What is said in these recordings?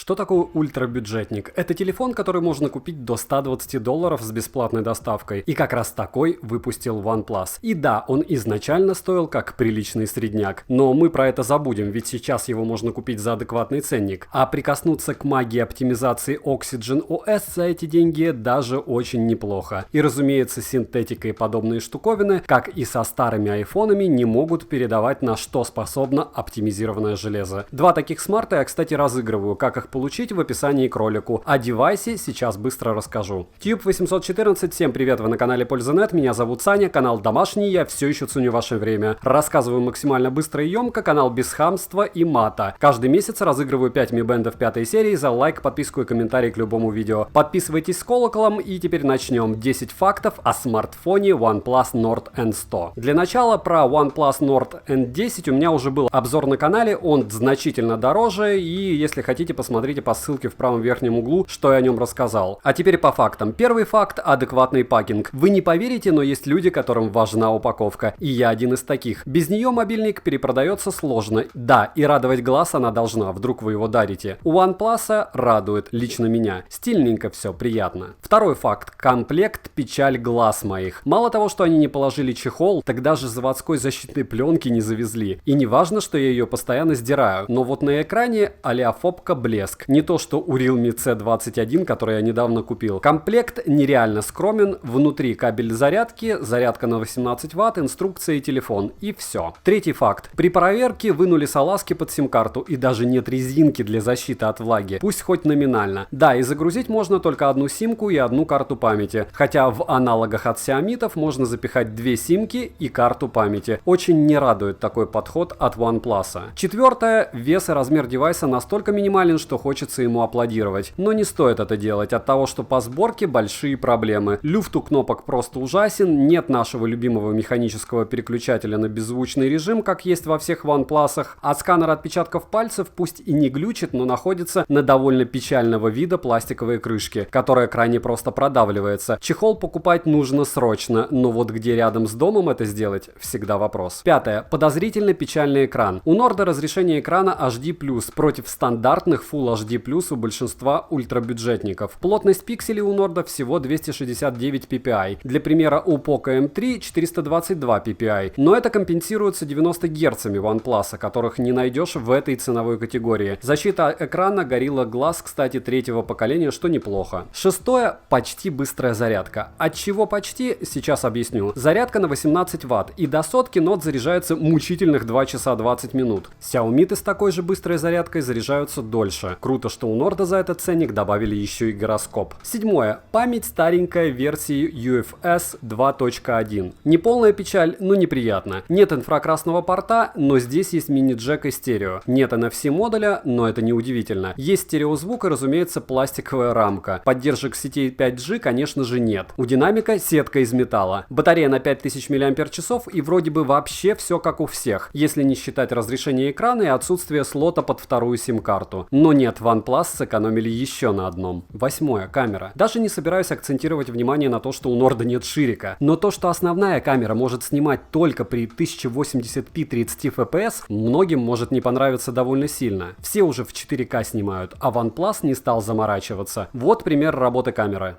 Что такое ультрабюджетник? Это телефон, который можно купить до $120 с бесплатной доставкой. И как раз такой выпустил OnePlus. И да, он изначально стоил как приличный средняк. Но мы про это забудем, ведь сейчас его можно купить за адекватный ценник. А прикоснуться к магии оптимизации Oxygen OS за эти деньги даже очень неплохо. И разумеется, синтетика и подобные штуковины, как и со старыми айфонами, не могут передавать, на что способно оптимизированное железо. Два таких смарта я, кстати, разыгрываю. Как их получить, в описании к ролику. О девайсе сейчас быстро расскажу. Tube814, всем привет, вы на канале Польза.нет, меня зовут Саня, канал домашний, я все еще ценю ваше время. Рассказываю максимально быстро и емко, канал без хамства и мата. Каждый месяц разыгрываю 5 Mi Band 5 серии за лайк, подписку и комментарий к любому видео. Подписывайтесь с колоколом и теперь начнем. 10 фактов о смартфоне OnePlus Nord N100. Для начала про OnePlus Nord N10 у меня уже был обзор на канале, он значительно дороже, и если хотите, посмотрите по ссылке в правом верхнем углу, что я о нем рассказал. А теперь по фактам. Первый факт – адекватный пакинг. Вы не поверите, но есть люди, которым важна упаковка. И я один из таких. Без нее мобильник перепродается сложно. Да, и радовать глаз она должна, вдруг вы его дарите. У OnePlus радует, лично меня. Стильненько все, приятно. Второй факт. Комплект печаль глаз моих. Мало того, что они не положили чехол, так даже заводской защитной пленки не завезли. И не важно, что я ее постоянно сдираю, но вот на экране олеофобка блеск. Не то, что у Realme C21, который я недавно купил. Комплект нереально скромен. Внутри кабель зарядки, зарядка на 18 Вт, инструкция и телефон. И все. Третий факт. При проверке вынули салазки под сим-карту и даже нет резинки для защиты от влаги. Пусть хоть номинально. Да, и загрузить можно только одну симку и одну карту памяти. Хотя в аналогах от сиамитов можно запихать две симки и карту памяти. Очень не радует такой подход от OnePlus. Четвертое. Вес и размер девайса настолько минимален, что хочется ему аплодировать. Но не стоит это делать от того, что по сборке большие проблемы. Люфт у кнопок просто ужасен, нет нашего любимого механического переключателя на беззвучный режим, как есть во всех OnePlus, а сканер отпечатков пальцев пусть и не глючит, но находится на довольно печального вида пластиковой крышке, которая крайне просто продавливается. Чехол покупать нужно срочно, но вот где рядом с домом это сделать, всегда вопрос. Пятое. Подозрительно печальный экран. У Nord разрешение экрана HD+, против стандартных Full HD+, у большинства ультрабюджетников. Плотность пикселей у Nord всего 269 ppi. Для примера, у Poco M3 422 ppi. Но это компенсируется 90 Гц OnePlus, которых не найдешь в этой ценовой категории. Защита экрана Gorilla Glass, кстати, третьего поколения, что неплохо. Шестое. Почти быстрая зарядка. От чего почти? Сейчас объясню. Зарядка на 18 Вт, и до сотки Nord заряжается мучительных 2 часа 20 минут. Xiaomi с такой же быстрой зарядкой заряжаются дольше. Круто, что у Nord за этот ценник добавили еще и гироскоп. Седьмое. Память старенькая версии UFS 2.1. Неполная печаль, но неприятно. Нет инфракрасного порта, но здесь есть мини-джек и стерео. Нет NFC модуля, но это не удивительно. Есть стереозвук и, разумеется, пластиковая рамка. Поддержек сетей 5G, конечно же, нет. У динамика сетка из металла. Батарея на 5000 мАч и вроде бы вообще все как у всех, если не считать разрешение экрана и отсутствие слота под вторую сим-карту. Но нет, OnePlus сэкономили еще на одном. Восьмое. Камера. Даже не собираюсь акцентировать внимание на то, что у Nord нет ширика. Но то, что основная камера может снимать только при 1080p 30 fps, многим может не понравиться довольно сильно. Все уже в 4К снимают, а OnePlus не стал заморачиваться. Вот пример работы камеры.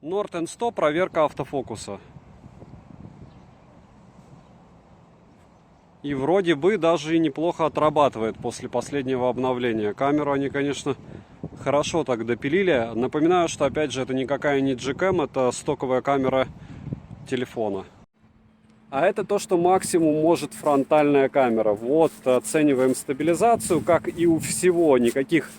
Nord N100, проверка автофокуса. И вроде бы даже и неплохо отрабатывает после последнего обновления. Камеру они, конечно, хорошо так допилили. Напоминаю, что опять же это никакая не Gcam, это стоковая камера телефона. А это то, что максимум может фронтальная камера. Вот, оцениваем стабилизацию, как и у всего. Никаких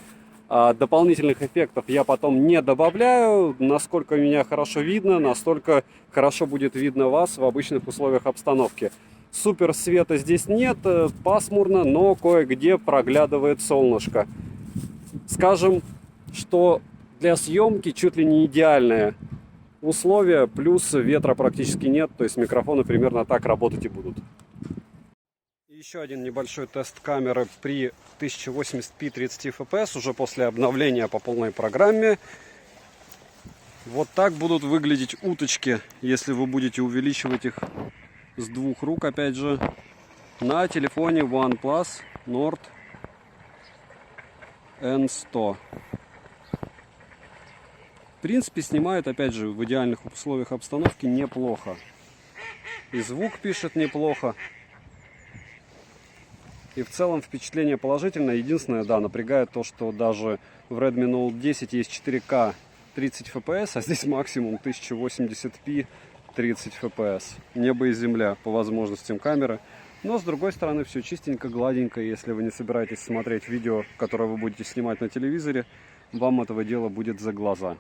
дополнительных эффектов я потом не добавляю. Насколько меня хорошо видно, настолько хорошо будет видно вас в обычных условиях обстановки. Супер света здесь нет, пасмурно, но кое-где проглядывает солнышко. Скажем, что для съемки чуть ли не идеальное условия, плюс ветра практически нет, то есть микрофоны примерно так работать и будут. Еще один небольшой тест камеры при 1080p 30 fps уже после обновления по полной программе. Вот так будут выглядеть уточки, если вы будете увеличивать их с двух рук, опять же, на телефоне OnePlus Nord N100. В принципе, снимает, опять же, в идеальных условиях обстановки неплохо. И звук пишет неплохо. И в целом впечатление положительное. Единственное, да, напрягает то, что даже в Redmi Note 10 есть 4К 30 FPS, а здесь максимум 1080p 30 FPS. Небо и земля по возможностям камеры. Но с другой стороны, все чистенько, гладенько. Если вы не собираетесь смотреть видео, которое вы будете снимать на телевизоре, вам этого дела будет за глаза.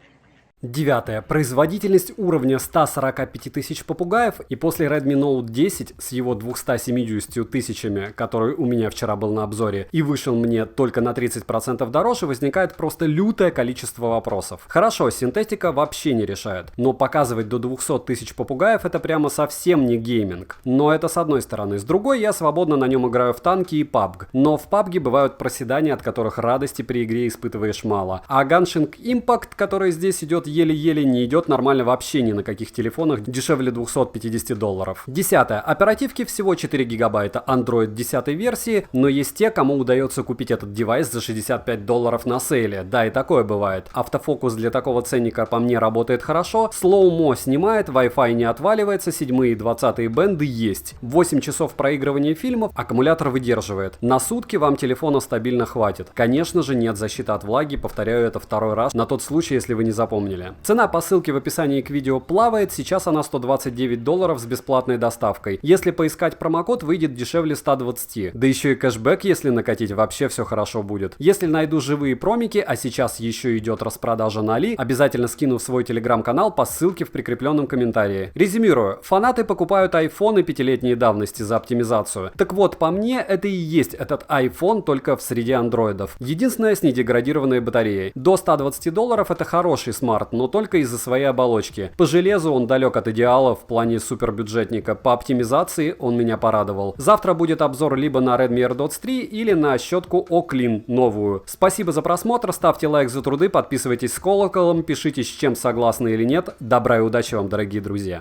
Девятое. Производительность уровня 145 тысяч попугаев, и после Redmi Note 10 с его 270 тысячами, который у меня вчера был на обзоре, и вышел мне только на 30% дороже, возникает просто лютое количество вопросов. Хорошо, синтетика вообще не решает, но показывать до 200 тысяч попугаев это прямо совсем не гейминг. Но это с одной стороны. С другой, я свободно на нем играю в танки и PUBG. Но в PUBG бывают проседания, от которых радости при игре испытываешь мало. А Genshin Impact, который здесь идет еле-еле, не идет нормально вообще ни на каких телефонах дешевле $250. Десятое. Оперативки всего 4 гигабайта Android 10 версии, но есть те, кому удается купить этот девайс за $65 на сейле. Да, и такое бывает. Автофокус для такого ценника по мне работает хорошо, Slow-Mo снимает, Wi-Fi не отваливается, 7 и 20 бенды есть. 8 часов проигрывания фильмов аккумулятор выдерживает. На сутки вам телефона стабильно хватит. Конечно же, нет защиты от влаги, повторяю это второй раз, на тот случай, если вы не запомнили. Цена по ссылке в описании к видео плавает, сейчас она $129 с бесплатной доставкой. Если поискать промокод, выйдет дешевле 120. Да еще и кэшбэк, если накатить, вообще все хорошо будет. Если найду живые промики, а сейчас еще идет распродажа на Али, обязательно скину в свой телеграм-канал по ссылке в прикрепленном комментарии. Резюмирую, фанаты покупают айфоны 5-летней давности за оптимизацию. Так вот, по мне, это и есть этот iPhone, только в среде андроидов. Единственное, с недеградированной батареей. До $120 это хороший смарт, но только из-за своей оболочки. По железу он далек от идеала в плане супербюджетника. По оптимизации он меня порадовал. Завтра будет обзор либо на Redmi AirDots 3 или на щетку Oclean новую. Спасибо за просмотр, ставьте лайк за труды, подписывайтесь с колоколом, пишите, с чем согласны или нет. Добра и удачи вам, дорогие друзья.